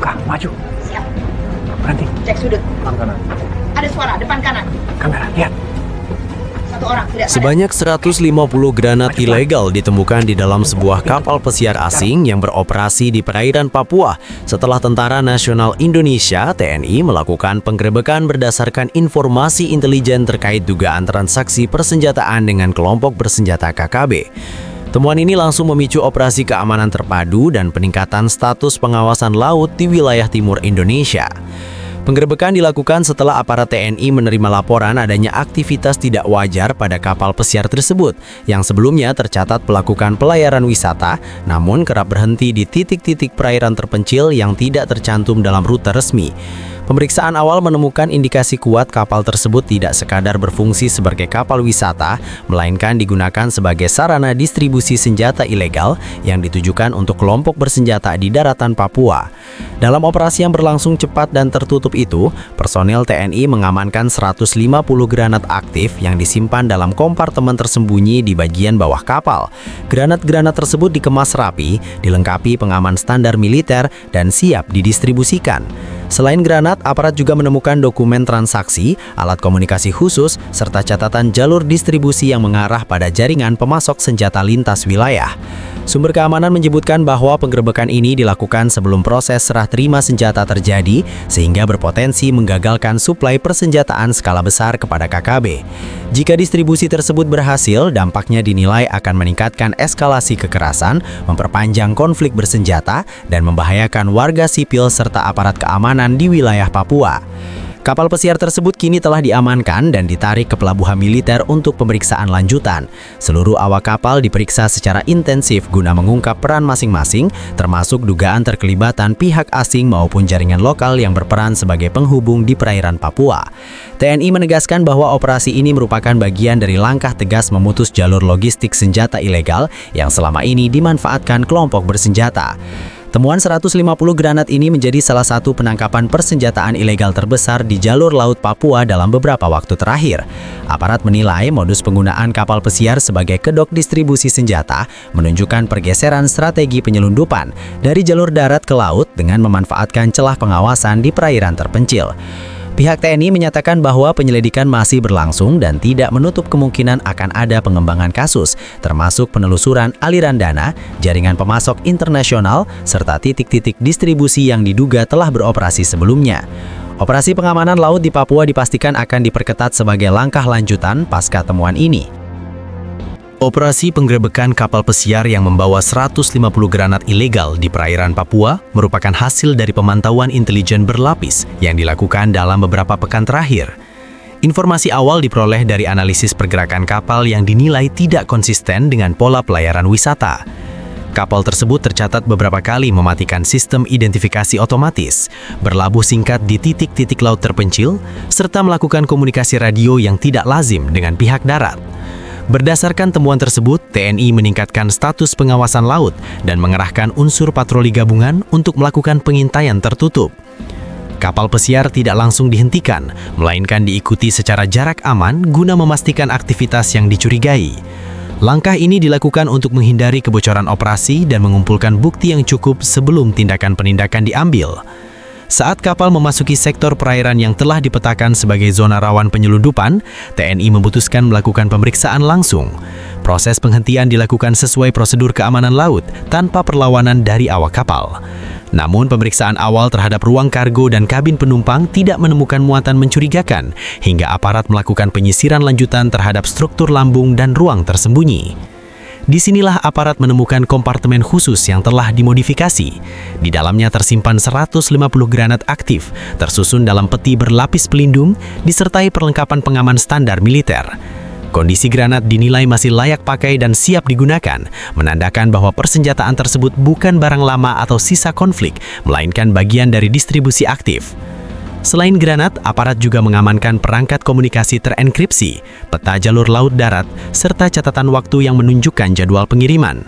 Langkah, maju. Siap. Berhenti. Cek sudut. Kanan. Ada suara, depan kanan. Kamera, lihat. Satu orang, tidak sadar. Sebanyak 150 granat ilegal ditemukan di dalam sebuah kapal pesiar asing yang beroperasi di perairan Papua setelah Tentara Nasional Indonesia (TNI) melakukan penggerebekan berdasarkan informasi intelijen terkait dugaan transaksi persenjataan dengan kelompok bersenjata KKB. Temuan ini langsung memicu operasi keamanan terpadu dan peningkatan status pengawasan laut di wilayah timur Indonesia. Penggerebekan dilakukan setelah aparat TNI menerima laporan adanya aktivitas tidak wajar pada kapal pesiar tersebut yang sebelumnya tercatat melakukan pelayaran wisata namun kerap berhenti di titik-titik perairan terpencil yang tidak tercantum dalam rute resmi. Pemeriksaan awal menemukan indikasi kuat kapal tersebut tidak sekadar berfungsi sebagai kapal wisata, melainkan digunakan sebagai sarana distribusi senjata ilegal yang ditujukan untuk kelompok bersenjata di daratan Papua. Dalam operasi yang berlangsung cepat dan tertutup itu, personel TNI mengamankan 150 granat aktif yang disimpan dalam kompartemen tersembunyi di bagian bawah kapal. Granat-granat tersebut dikemas rapi, dilengkapi pengaman standar militer, dan siap didistribusikan. Selain granat, aparat juga menemukan dokumen transaksi, alat komunikasi khusus, serta catatan jalur distribusi yang mengarah pada jaringan pemasok senjata lintas wilayah. Sumber keamanan menyebutkan bahwa penggerebekan ini dilakukan sebelum proses serah terima senjata terjadi, sehingga berpotensi menggagalkan suplai persenjataan skala besar kepada KKB. Jika distribusi tersebut berhasil, dampaknya dinilai akan meningkatkan eskalasi kekerasan, memperpanjang konflik bersenjata, dan membahayakan warga sipil serta aparat keamanan di wilayah Papua. Kapal pesiar tersebut kini telah diamankan dan ditarik ke pelabuhan militer untuk pemeriksaan lanjutan. Seluruh awak kapal diperiksa secara intensif guna mengungkap peran masing-masing, termasuk dugaan terkelibatan pihak asing maupun jaringan lokal yang berperan sebagai penghubung di perairan Papua. TNI menegaskan bahwa operasi ini merupakan bagian dari langkah tegas memutus jalur logistik senjata ilegal yang selama ini dimanfaatkan kelompok bersenjata. Temuan 150 granat ini menjadi salah satu penangkapan persenjataan ilegal terbesar di jalur laut Papua dalam beberapa waktu terakhir. Aparat menilai modus penggunaan kapal pesiar sebagai kedok distribusi senjata menunjukkan pergeseran strategi penyelundupan dari jalur darat ke laut dengan memanfaatkan celah pengawasan di perairan terpencil. Pihak TNI menyatakan bahwa penyelidikan masih berlangsung dan tidak menutup kemungkinan akan ada pengembangan kasus, termasuk penelusuran aliran dana, jaringan pemasok internasional, serta titik-titik distribusi yang diduga telah beroperasi sebelumnya. Operasi pengamanan laut di Papua dipastikan akan diperketat sebagai langkah lanjutan pasca temuan ini. Operasi penggerebekan kapal pesiar yang membawa 150 granat ilegal di perairan Papua merupakan hasil dari pemantauan intelijen berlapis yang dilakukan dalam beberapa pekan terakhir. Informasi awal diperoleh dari analisis pergerakan kapal yang dinilai tidak konsisten dengan pola pelayaran wisata. Kapal tersebut tercatat beberapa kali mematikan sistem identifikasi otomatis, berlabuh singkat di titik-titik laut terpencil, serta melakukan komunikasi radio yang tidak lazim dengan pihak darat. Berdasarkan temuan tersebut, TNI meningkatkan status pengawasan laut dan mengerahkan unsur patroli gabungan untuk melakukan pengintaian tertutup. Kapal pesiar tidak langsung dihentikan, melainkan diikuti secara jarak aman guna memastikan aktivitas yang dicurigai. Langkah ini dilakukan untuk menghindari kebocoran operasi dan mengumpulkan bukti yang cukup sebelum tindakan penindakan diambil. Saat kapal memasuki sektor perairan yang telah dipetakan sebagai zona rawan penyelundupan, TNI memutuskan melakukan pemeriksaan langsung. Proses penghentian dilakukan sesuai prosedur keamanan laut tanpa perlawanan dari awak kapal. Namun pemeriksaan awal terhadap ruang kargo dan kabin penumpang tidak menemukan muatan mencurigakan, hingga aparat melakukan penyisiran lanjutan terhadap struktur lambung dan ruang tersembunyi. Disinilah aparat menemukan kompartemen khusus yang telah dimodifikasi. Di dalamnya tersimpan 150 granat aktif, tersusun dalam peti berlapis pelindung, disertai perlengkapan pengaman standar militer. Kondisi granat dinilai masih layak pakai dan siap digunakan, menandakan bahwa persenjataan tersebut bukan barang lama atau sisa konflik, melainkan bagian dari distribusi aktif. Selain granat, aparat juga mengamankan perangkat komunikasi terenkripsi, peta jalur laut darat, serta catatan waktu yang menunjukkan jadwal pengiriman.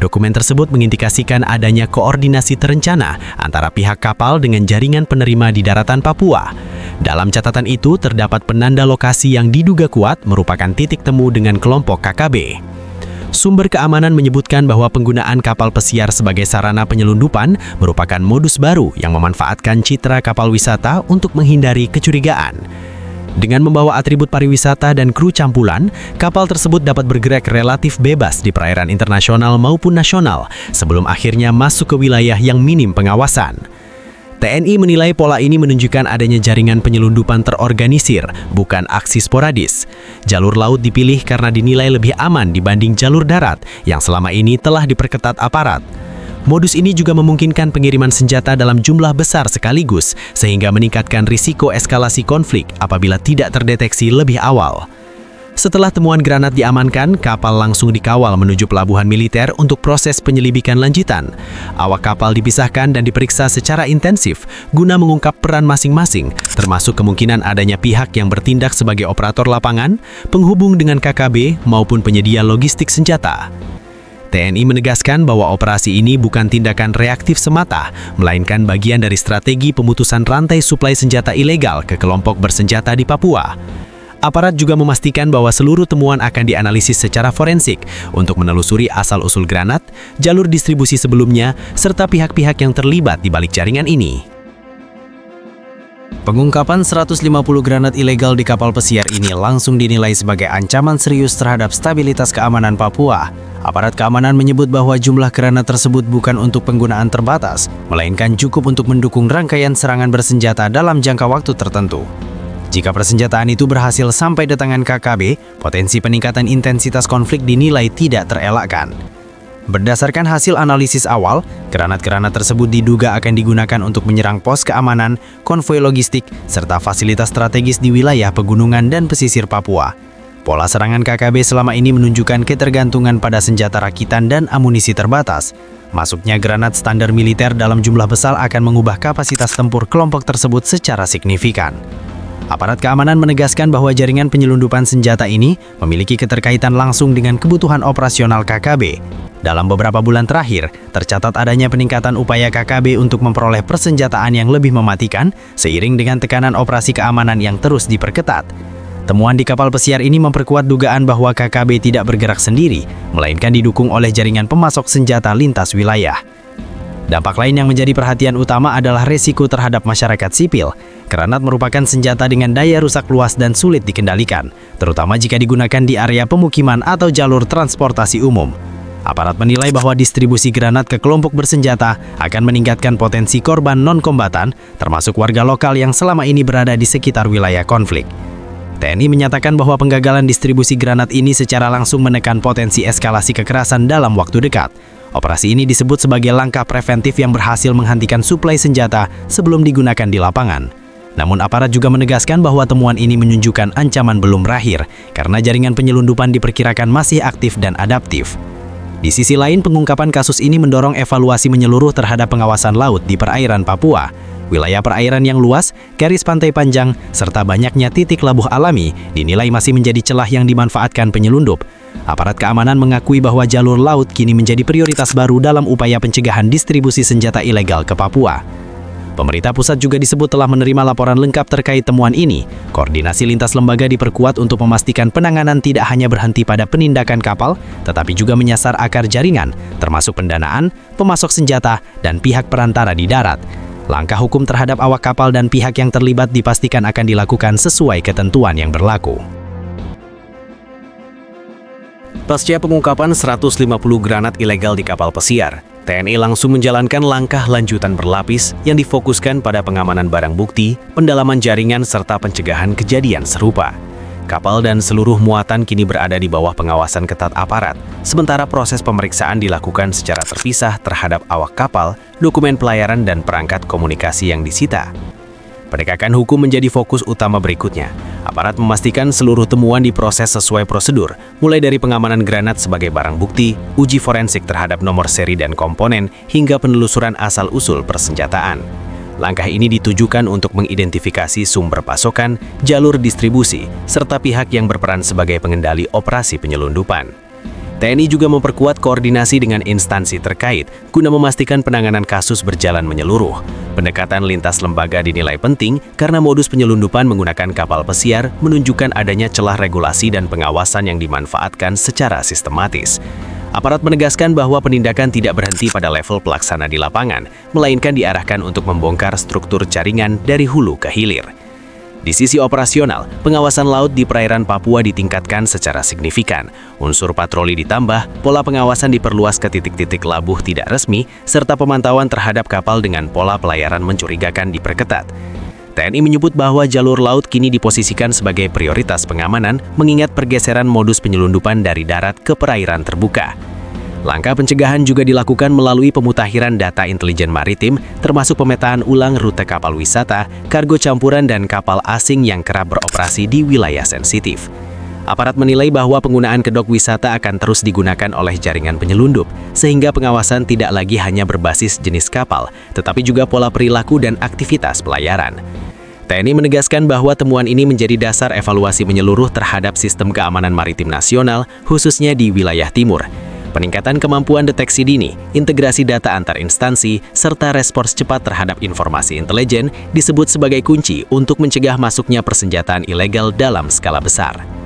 Dokumen tersebut mengindikasikan adanya koordinasi terencana antara pihak kapal dengan jaringan penerima di daratan Papua. Dalam catatan itu terdapat penanda lokasi yang diduga kuat merupakan titik temu dengan kelompok KKB. Sumber keamanan menyebutkan bahwa penggunaan kapal pesiar sebagai sarana penyelundupan merupakan modus baru yang memanfaatkan citra kapal wisata untuk menghindari kecurigaan. Dengan membawa atribut pariwisata dan kru campuran, kapal tersebut dapat bergerak relatif bebas di perairan internasional maupun nasional sebelum akhirnya masuk ke wilayah yang minim pengawasan. TNI menilai pola ini menunjukkan adanya jaringan penyelundupan terorganisir, bukan aksi sporadis. Jalur laut dipilih karena dinilai lebih aman dibanding jalur darat yang selama ini telah diperketat aparat. Modus ini juga memungkinkan pengiriman senjata dalam jumlah besar sekaligus, sehingga meningkatkan risiko eskalasi konflik apabila tidak terdeteksi lebih awal. Setelah temuan granat diamankan, kapal langsung dikawal menuju pelabuhan militer untuk proses penyelidikan lanjutan. Awak kapal dipisahkan dan diperiksa secara intensif guna mengungkap peran masing-masing, termasuk kemungkinan adanya pihak yang bertindak sebagai operator lapangan, penghubung dengan KKB, maupun penyedia logistik senjata. TNI menegaskan bahwa operasi ini bukan tindakan reaktif semata, melainkan bagian dari strategi pemutusan rantai suplai senjata ilegal ke kelompok bersenjata di Papua. Aparat juga memastikan bahwa seluruh temuan akan dianalisis secara forensik untuk menelusuri asal-usul granat, jalur distribusi sebelumnya, serta pihak-pihak yang terlibat di balik jaringan ini. Pengungkapan 150 granat ilegal di kapal pesiar ini langsung dinilai sebagai ancaman serius terhadap stabilitas keamanan Papua. Aparat keamanan menyebut bahwa jumlah granat tersebut bukan untuk penggunaan terbatas, melainkan cukup untuk mendukung rangkaian serangan bersenjata dalam jangka waktu tertentu. Jika persenjataan itu berhasil sampai di tangan KKB, potensi peningkatan intensitas konflik dinilai tidak terelakkan. Berdasarkan hasil analisis awal, granat-granat tersebut diduga akan digunakan untuk menyerang pos keamanan, konvoi logistik, serta fasilitas strategis di wilayah pegunungan dan pesisir Papua. Pola serangan KKB selama ini menunjukkan ketergantungan pada senjata rakitan dan amunisi terbatas. Masuknya granat standar militer dalam jumlah besar akan mengubah kapasitas tempur kelompok tersebut secara signifikan. Aparat keamanan menegaskan bahwa jaringan penyelundupan senjata ini memiliki keterkaitan langsung dengan kebutuhan operasional KKB. Dalam beberapa bulan terakhir, tercatat adanya peningkatan upaya KKB untuk memperoleh persenjataan yang lebih mematikan seiring dengan tekanan operasi keamanan yang terus diperketat. Temuan di kapal pesiar ini memperkuat dugaan bahwa KKB tidak bergerak sendiri, melainkan didukung oleh jaringan pemasok senjata lintas wilayah. Dampak lain yang menjadi perhatian utama adalah resiko terhadap masyarakat sipil. Granat merupakan senjata dengan daya rusak luas dan sulit dikendalikan, terutama jika digunakan di area pemukiman atau jalur transportasi umum. Aparat menilai bahwa distribusi granat ke kelompok bersenjata akan meningkatkan potensi korban non-kombatan, termasuk warga lokal yang selama ini berada di sekitar wilayah konflik. TNI menyatakan bahwa penggagalan distribusi granat ini secara langsung menekan potensi eskalasi kekerasan dalam waktu dekat. Operasi ini disebut sebagai langkah preventif yang berhasil menghentikan suplai senjata sebelum digunakan di lapangan. Namun aparat juga menegaskan bahwa temuan ini menunjukkan ancaman belum berakhir, karena jaringan penyelundupan diperkirakan masih aktif dan adaptif. Di sisi lain, pengungkapan kasus ini mendorong evaluasi menyeluruh terhadap pengawasan laut di perairan Papua. Wilayah perairan yang luas, garis pantai panjang, serta banyaknya titik labuh alami dinilai masih menjadi celah yang dimanfaatkan penyelundup. Aparat keamanan mengakui bahwa jalur laut kini menjadi prioritas baru dalam upaya pencegahan distribusi senjata ilegal ke Papua. Pemerintah pusat juga disebut telah menerima laporan lengkap terkait temuan ini. Koordinasi lintas lembaga diperkuat untuk memastikan penanganan tidak hanya berhenti pada penindakan kapal, tetapi juga menyasar akar jaringan, termasuk pendanaan, pemasok senjata, dan pihak perantara di darat. Langkah hukum terhadap awak kapal dan pihak yang terlibat dipastikan akan dilakukan sesuai ketentuan yang berlaku. Pasca pengungkapan 150 granat ilegal di kapal pesiar, TNI langsung menjalankan langkah lanjutan berlapis yang difokuskan pada pengamanan barang bukti, pendalaman jaringan, serta pencegahan kejadian serupa. Kapal dan seluruh muatan kini berada di bawah pengawasan ketat aparat, sementara proses pemeriksaan dilakukan secara terpisah terhadap awak kapal, dokumen pelayaran, dan perangkat komunikasi yang disita. Penegakan hukum menjadi fokus utama berikutnya. Aparat memastikan seluruh temuan diproses sesuai prosedur, mulai dari pengamanan granat sebagai barang bukti, uji forensik terhadap nomor seri dan komponen, hingga penelusuran asal-usul persenjataan. Langkah ini ditujukan untuk mengidentifikasi sumber pasokan, jalur distribusi, serta pihak yang berperan sebagai pengendali operasi penyelundupan. TNI juga memperkuat koordinasi dengan instansi terkait guna memastikan penanganan kasus berjalan menyeluruh. Pendekatan lintas lembaga dinilai penting karena modus penyelundupan menggunakan kapal pesiar menunjukkan adanya celah regulasi dan pengawasan yang dimanfaatkan secara sistematis. Aparat menegaskan bahwa penindakan tidak berhenti pada level pelaksana di lapangan, melainkan diarahkan untuk membongkar struktur jaringan dari hulu ke hilir. Di sisi operasional, pengawasan laut di perairan Papua ditingkatkan secara signifikan. Unsur patroli ditambah, pola pengawasan diperluas ke titik-titik labuh tidak resmi, serta pemantauan terhadap kapal dengan pola pelayaran mencurigakan diperketat. TNI menyebut bahwa jalur laut kini diposisikan sebagai prioritas pengamanan, mengingat pergeseran modus penyelundupan dari darat ke perairan terbuka. Langkah pencegahan juga dilakukan melalui pemutakhiran data intelijen maritim, termasuk pemetaan ulang rute kapal wisata, kargo campuran, dan kapal asing yang kerap beroperasi di wilayah sensitif. Aparat menilai bahwa penggunaan kedok wisata akan terus digunakan oleh jaringan penyelundup, sehingga pengawasan tidak lagi hanya berbasis jenis kapal, tetapi juga pola perilaku dan aktivitas pelayaran. TNI menegaskan bahwa temuan ini menjadi dasar evaluasi menyeluruh terhadap sistem keamanan maritim nasional, khususnya di wilayah timur. Peningkatan kemampuan deteksi dini, integrasi data antar instansi, serta respons cepat terhadap informasi intelijen disebut sebagai kunci untuk mencegah masuknya persenjataan ilegal dalam skala besar.